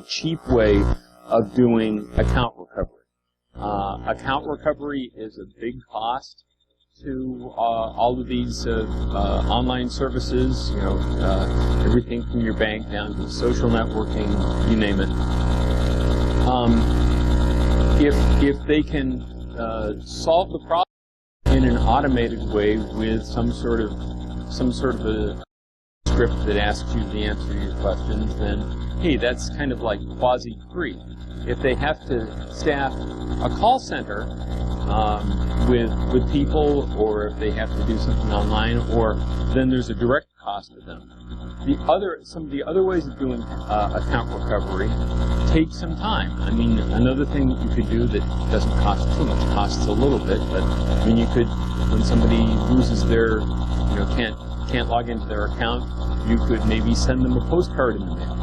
cheap way of doing account recovery. Account recovery is a big cost to all of these online services. Everything from your bank down to social networking, you name it. If they can solve the problem in an automated way with some sort of a script that asks you the answer to your questions, then hey, that's kind of like quasi-free. If they have to staff a call center with people, or if they have to do something online, or then there's a direct cost to them. Some of the other ways of doing account recovery take some time. I mean, another thing that you could do that doesn't cost too much, costs a little bit, but I mean, you could, when somebody loses their, can't log into their account, you could maybe send them a postcard in the mail.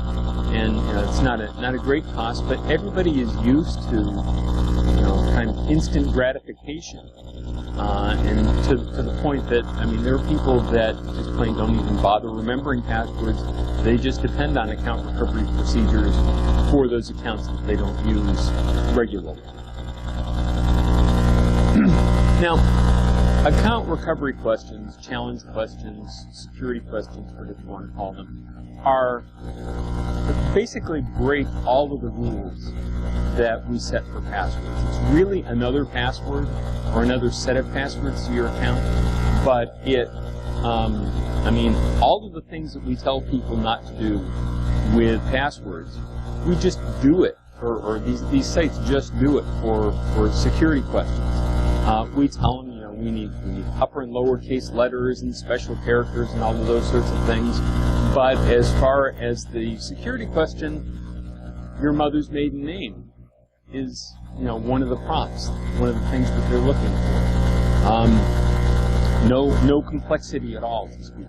And it's not a great cost, but everybody is used to kind of instant gratification, and to the point that, I mean, there are people that just plain don't even bother remembering passwords. They just depend on account recovery procedures for those accounts that they don't use regularly. Now, account recovery questions, challenge questions, security questions, whatever you want to call them, are basically break all of the rules that we set for passwords. It's really another password or another set of passwords to your account, but I mean, all of the things that we tell people not to do with passwords, we just do it, or these sites just do it for security questions. We tell them, we need upper and lowercase letters and special characters and all of those sorts of things. But as far as the security question, your mother's maiden name is, one of the prompts, one of the things that they're looking for. No complexity at all to speak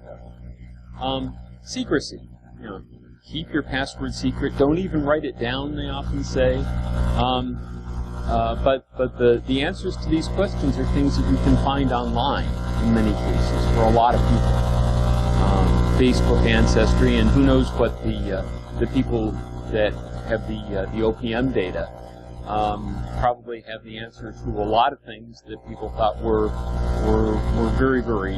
of. Secrecy. Keep your password secret. Don't even write it down, they often say. But the answers to these questions are things that you can find online in many cases for a lot of people. Facebook Ancestry, and who knows what the people that have the OPM data probably have the answer to a lot of things that people thought were very, very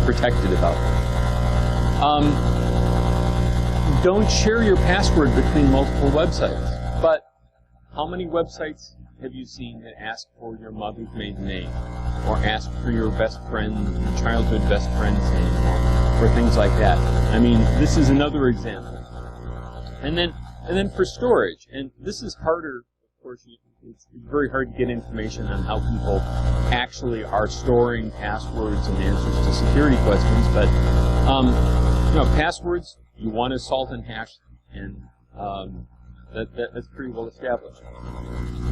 protected about. Don't share your password between multiple websites. But how many websites have you seen that ask for your mother's maiden name, or ask for your best friend, your childhood best friend's name, or things like that? I mean, this is another example. And then for storage, and this is harder, of course. It's very hard to get information on how people actually are storing passwords and answers to security questions. But passwords, you want to salt and hash them, and that's pretty well established.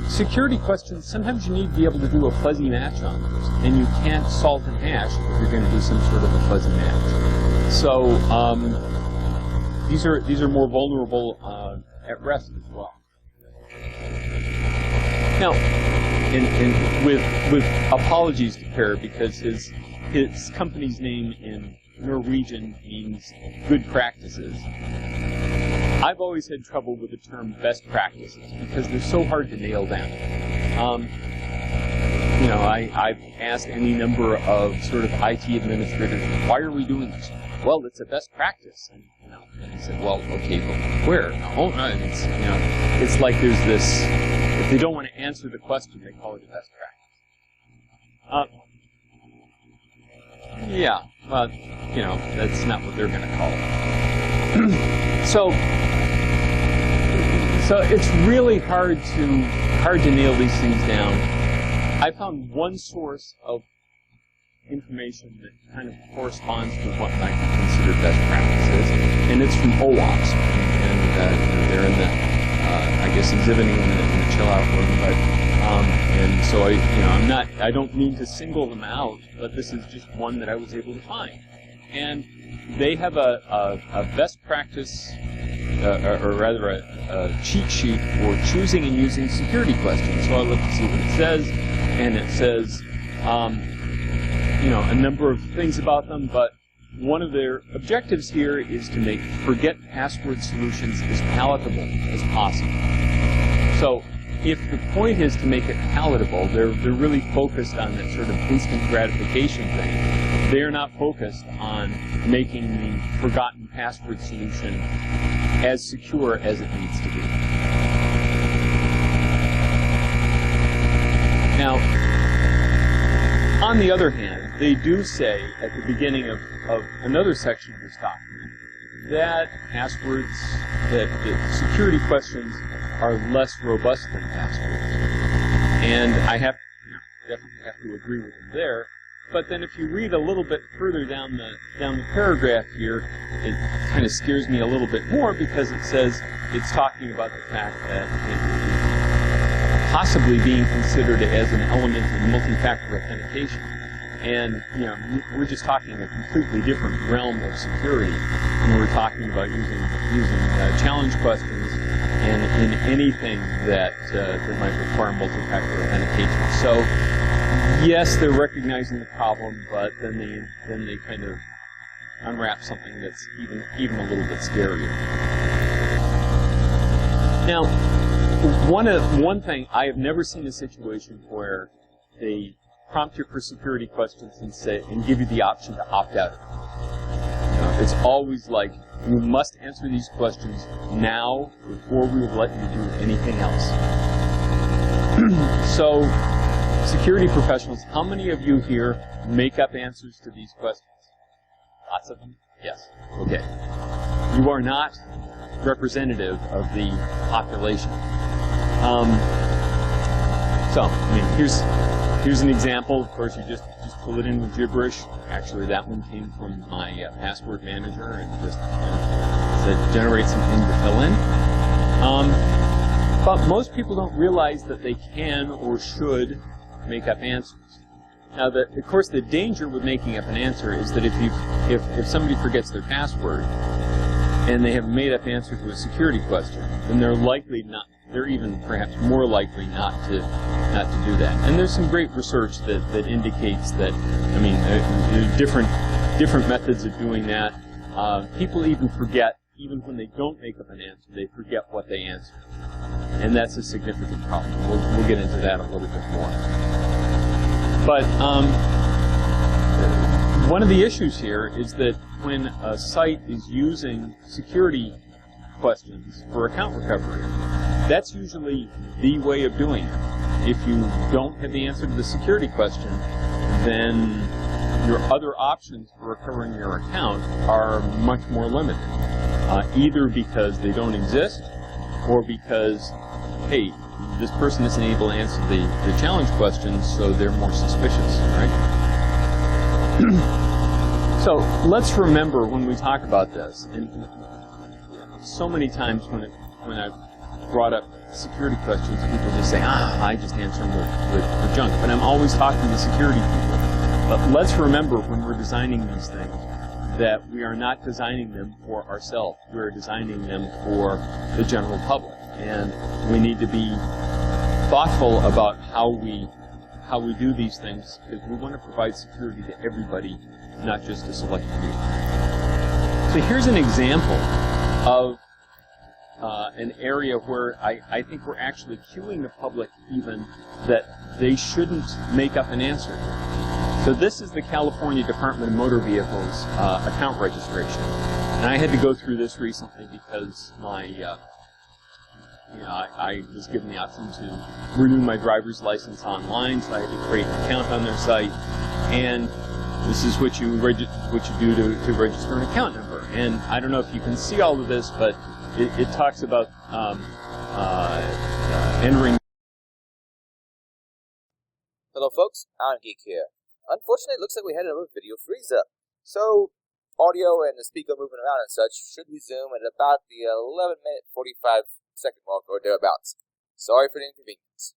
Security questions, sometimes you need to be able to do a fuzzy match on those, and you can't salt and hash if you're going to do some sort of a fuzzy match. So these are more vulnerable at rest as well. Now, with apologies to Per, because his company's name in Norwegian means good practices. I've always had trouble with the term best practices because they're so hard to nail down. I've asked any number of sort of IT administrators, why are we doing this? Well, it's a best practice. And he said, well, okay, but where? Oh, no, it's like there's this, if they don't want to answer the question, they call it a best practice. Yeah, well, that's not what they're going to call it. So it's really hard to nail these things down. I found one source of information that kind of corresponds to what I consider best practices, and it's from OWASP, and they're in the I guess exhibiting in the chill out room, but and so I don't mean to single them out, but this is just one that I was able to find, and they have a best practice, or rather a cheat sheet for choosing and using security questions. So I looked to see what it says, and it says a number of things about them, but one of their objectives here is to make forget password solutions as palatable as possible. So if the point is to make it palatable, they're really focused on that sort of instant gratification thing. They're not focused on making the forgotten password solution as secure as it needs to be. Now, on the other hand, they do say at the beginning of another section of this document that passwords, that security questions are less robust than passwords. And I definitely have to agree with them there. But then if you read a little bit further down the paragraph here, it kind of scares me a little bit more, because it says it's talking about the fact that it possibly being considered as an element of multi-factor authentication. And, we're just talking a completely different realm of security when we're talking about using challenge questions and in anything that might require multi-factor authentication. So, yes, they're recognizing the problem, but then they kind of unwrap something that's even a little bit scarier. Now, one thing, I have never seen a situation where they prompt you for security questions and give you the option to opt out of it. It's always like, you must answer these questions now before we will let you do anything else. So, security professionals, how many of you here make up answers to these questions? Lots of them? Yes. Okay. You are not representative of the population. Here's an example. Of course, you just fill it in with gibberish. Actually, that one came from my password manager, and just said generate something to fill in. But most people don't realize that they can or should make up answers. Now, of course, the danger with making up an answer is that if somebody forgets their password and they have a made-up answer to a security question, then they're even perhaps more likely not to do that. And there's some great research that indicates that, there are different methods of doing that. People even forget, even when they don't make up an answer, they forget what they answered. And that's a significant problem. We'll get into that a little bit more. But one of the issues here is that when a site is using security questions for account recovery, that's usually the way of doing it. If you don't have the answer to the security question, then your other options for recovering your account are much more limited. Either because they don't exist, or because, hey, this person isn't able to answer the challenge questions, so they're more suspicious, right? So let's remember when we talk about this, and so many times when I've brought up security questions, people just say, I just answer them with junk. But I'm always talking to security people. But let's remember when we're designing these things that we are not designing them for ourselves. We're designing them for the general public. And we need to be thoughtful about how we do these things, because we want to provide security to everybody, not just to select few. So here's an example of an area where I think we're actually cueing the public even that they shouldn't make up an answer. So this is the California Department of Motor Vehicles account registration. And I had to go through this recently because I was given the option to renew my driver's license online, so I had to create an account on their site. And this is what you do to register an account number. And I don't know if you can see all of this, but it talks about entering. Hello folks, I'm Geek here. Unfortunately, it looks like we had another video freeze up. So, audio and the speaker moving around and such should resume at about the 11-minute 45-second mark or thereabouts. Sorry for the inconvenience.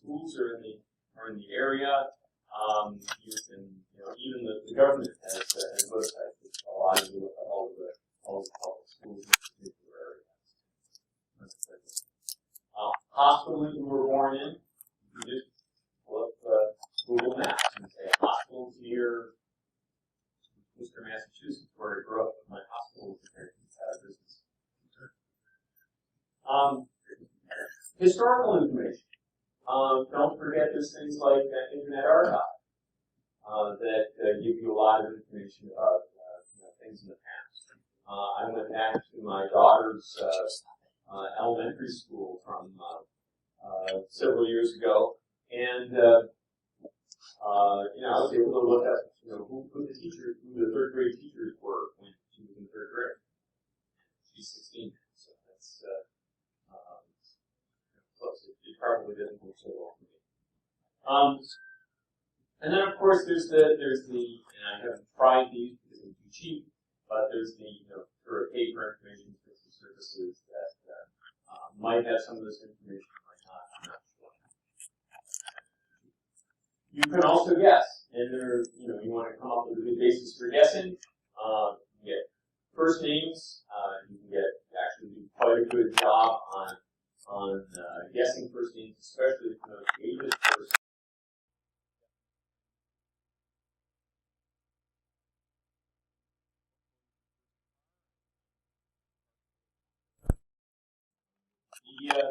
schools are in the area. You can, even the government has websites that allow you to look at all the public schools in a particular area. Hospitals you were born in, you just look Google Maps and say hospitals near Worcester, Massachusetts, where I grew up. My hospital was there. Business. Historical information. Don't forget there's things like Internet Archive that give you a lot of information about things in the past. I went back to my daughter's elementary school from several years ago, and I was able to look at who the third grade teachers were when she was in third grade. She's 16, so that's close. It probably doesn't look so well for me. And then of course there's the and I haven't tried these because they're too cheap, but there's the sort of paid for information services that might have some of this information, might not. I'm not sure. You can also guess, and there you want to come up with a good basis for guessing. You get first names. You can actually do quite a good job on guessing first names, especially if you know the ages first. Media,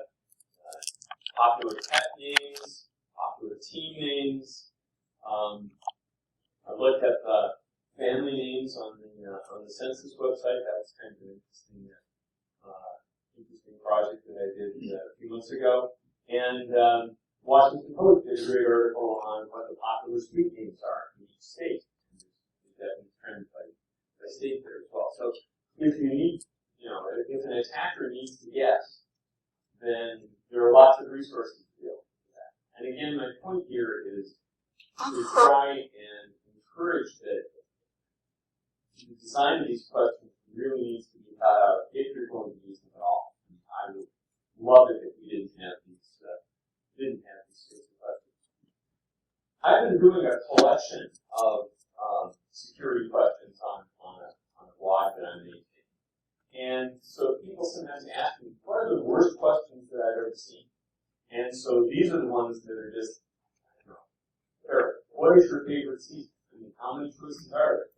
popular pet names, popular team names. I looked at family names on the census website. That was kind of an interesting project that I did a few months ago. And Washington Post did a great article on what the popular street names are in each state. There's that trend by state there as well. So if you need, if an attacker needs to guess, then there are lots of resources to deal with that. And again, my point here is to try and encourage that the design of these questions really needs to be thought out if you're going to use them at all. I would love it if we didn't have these sorts of questions. I've been doing a collection of security questions on a blog that I'm making. And so people sometimes ask me, what are the worst questions that I've ever seen? And so these are the ones that are just, terrible. What is your favorite season? I mean, how many choices are there?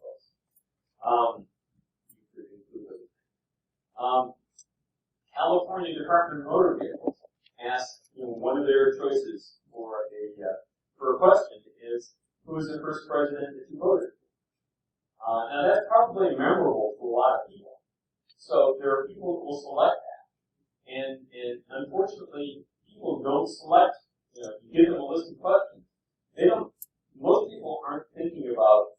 California Department of Motor Vehicles asked, one of their choices for a question is, who was the first president that you voted for? Now that's probably memorable to a lot of people. So there are people who will select that. And unfortunately, people don't select, you give them a list of questions. Most people aren't thinking about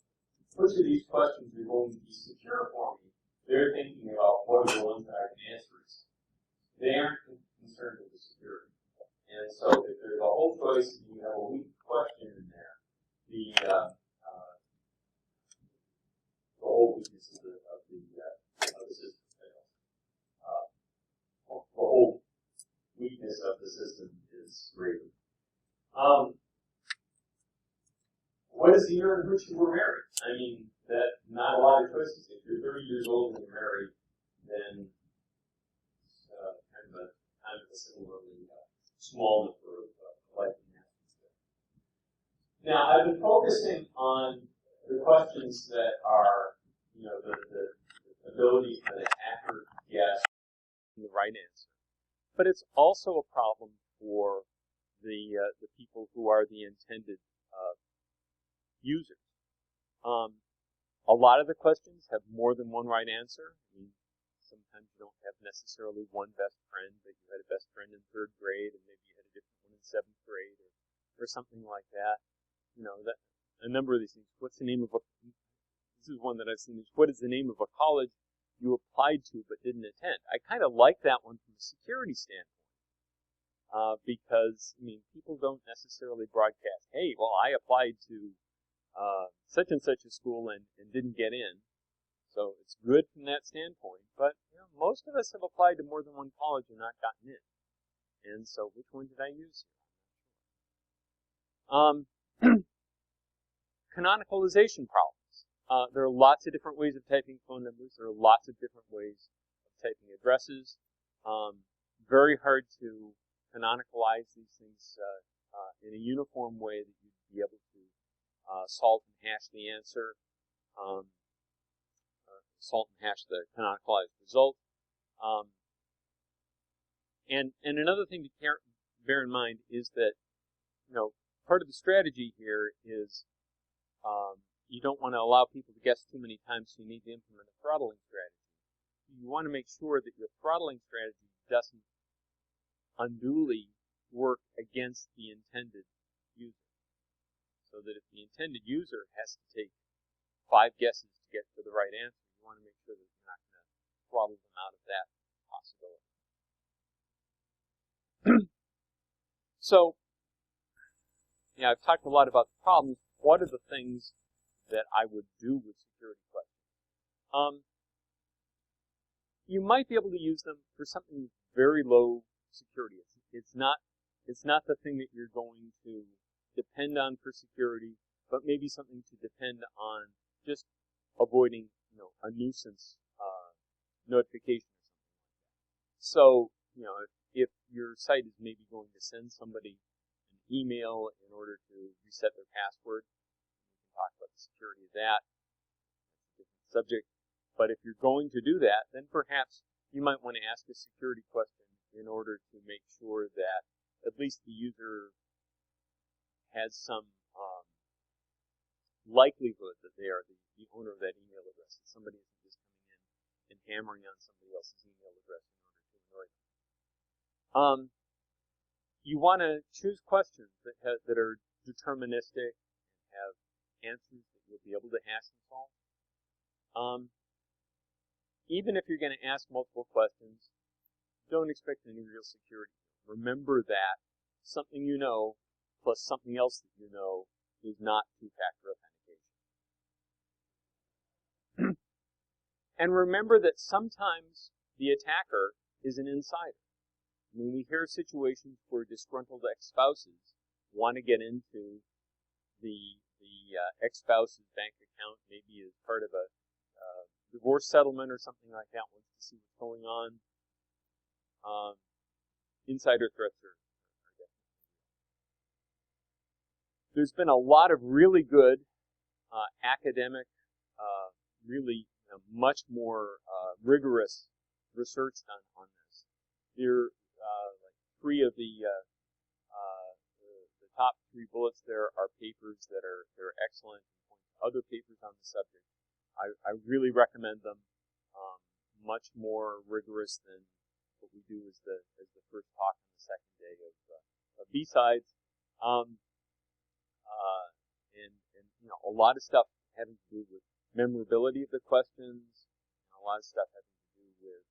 which of these questions are going to be secure for me. They're thinking about what are the ones that I can answer. They aren't concerned with the security. And so if there's a whole choice and you have a weak question in there, the whole weakness of the system fails. The whole weakness of the system is greater. What is the year in which you were married? I mean, that not a lot of choices. If you're 30 years old and you're married, then kind of a similarly small number of life enhancements there. Now, I've been focusing on the questions that are, the ability for the hacker to guess the right answer. But it's also a problem for the people who are the intended users. A lot of the questions have more than one right answer. I mean, sometimes you don't have necessarily one best friend, but you had a best friend in third grade, and maybe you had a different one in seventh grade, or something like that. That a number of these things. What's the name of this is one that I've seen. What is the name of a college you applied to but didn't attend? I kind of like that one from a security standpoint, because people don't necessarily broadcast, hey, well, I applied to such and such a school and didn't get in. So it's good from that standpoint, but most of us have applied to more than one college and not gotten in. And so which one did I use? Canonicalization problems. There are lots of different ways of typing phone numbers. There are lots of different ways of typing addresses. Very hard to canonicalize these things in a uniform way that you'd be able to salt and hash the answer, salt and hash the canonicalized result. And another thing to bear in mind is that, part of the strategy here is you don't want to allow people to guess too many times, so you need to implement a throttling strategy. You want to make sure that your throttling strategy doesn't unduly work against the intended user. So that if the intended user has to take 5 guesses to get to the right answer, you want to make sure that you're not going to throttle them out of that possibility. So, I've talked a lot about the problems. What are the things that I would do with security questions? You might be able to use them for something very low security. It's not the thing that you're going to depend on for security, but maybe something to depend on just avoiding, a nuisance notification or something like that. So, if your site is maybe going to send somebody an email in order to reset their password, we can talk about the security of that. That's a different subject. But if you're going to do that, then perhaps you might want to ask a security question in order to make sure that at least the user has some likelihood that they are the owner of that email address, that somebody isn't just coming in and hammering on somebody else's email address in order to annoy them. You want to choose questions that are deterministic and have answers that you'll be able to hash and solve. Even if you're going to ask multiple questions, don't expect any real security. Remember that something you know plus something else that you know is not two-factor authentication. And remember that sometimes the attacker is an insider. I mean, we hear situations where disgruntled ex-spouses want to get into the ex-spouse's bank account, maybe as part of a divorce settlement or something like that, wants to see what's going on. Insider threats are definitely. There's been a lot of really good academic, really much more rigorous research done on this. There, like 3 of the top 3 bullets there are papers that are excellent. Other papers on the subject. I really recommend them. Much more rigorous than what we do as the first talk on the second day of BSides. And a lot of stuff having to do with memorability of the questions, and a lot of stuff having to do with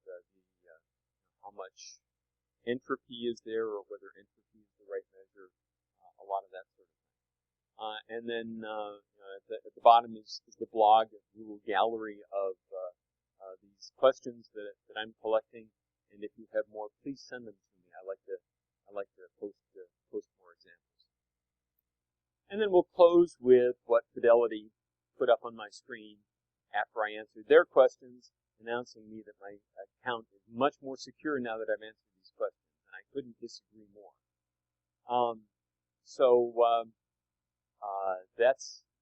how much entropy is there, or whether entropy is the right measure. A lot of that sort of thing. And then at the bottom is the blog, a little gallery of these questions that I'm collecting. And if you have more, please send them to me. I like to post more examples. And then we'll close with what Fidelity put up on my screen after I answered their questions, announcing me that my account is much more secure now that I've answered these questions, and I couldn't disagree more.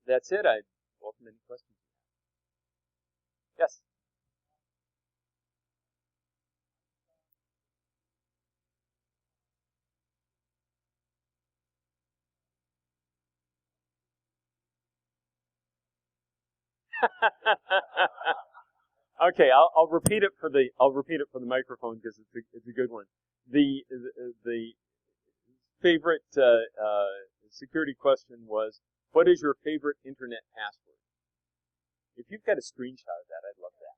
That's it. I'd welcome any questions. Yes. Okay, I'll repeat it for the microphone because it's a good one. The favorite security question was, what is your favorite internet password? If you've got a screenshot of that, I'd love that.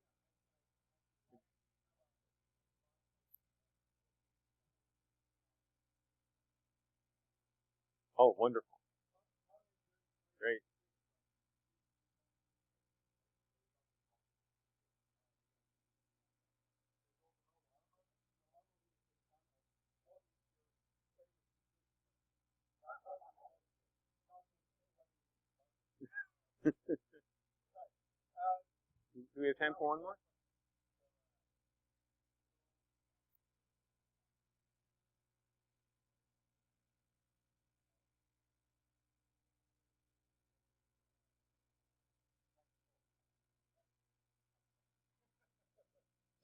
Oh, wonderful. Great. Do we have time for one more?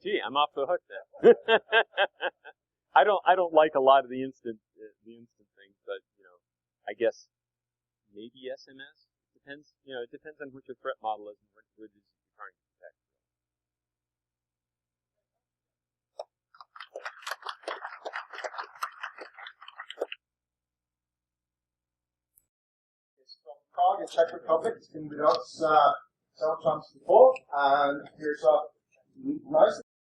Gee, I'm off the hook then. I don't like a lot of the instant things, but I guess maybe SMS. Depends. It depends on what your threat model is and what it is you're trying to protect. It's from Prague in Czech Republic. It's been with us several times before, and here's a nice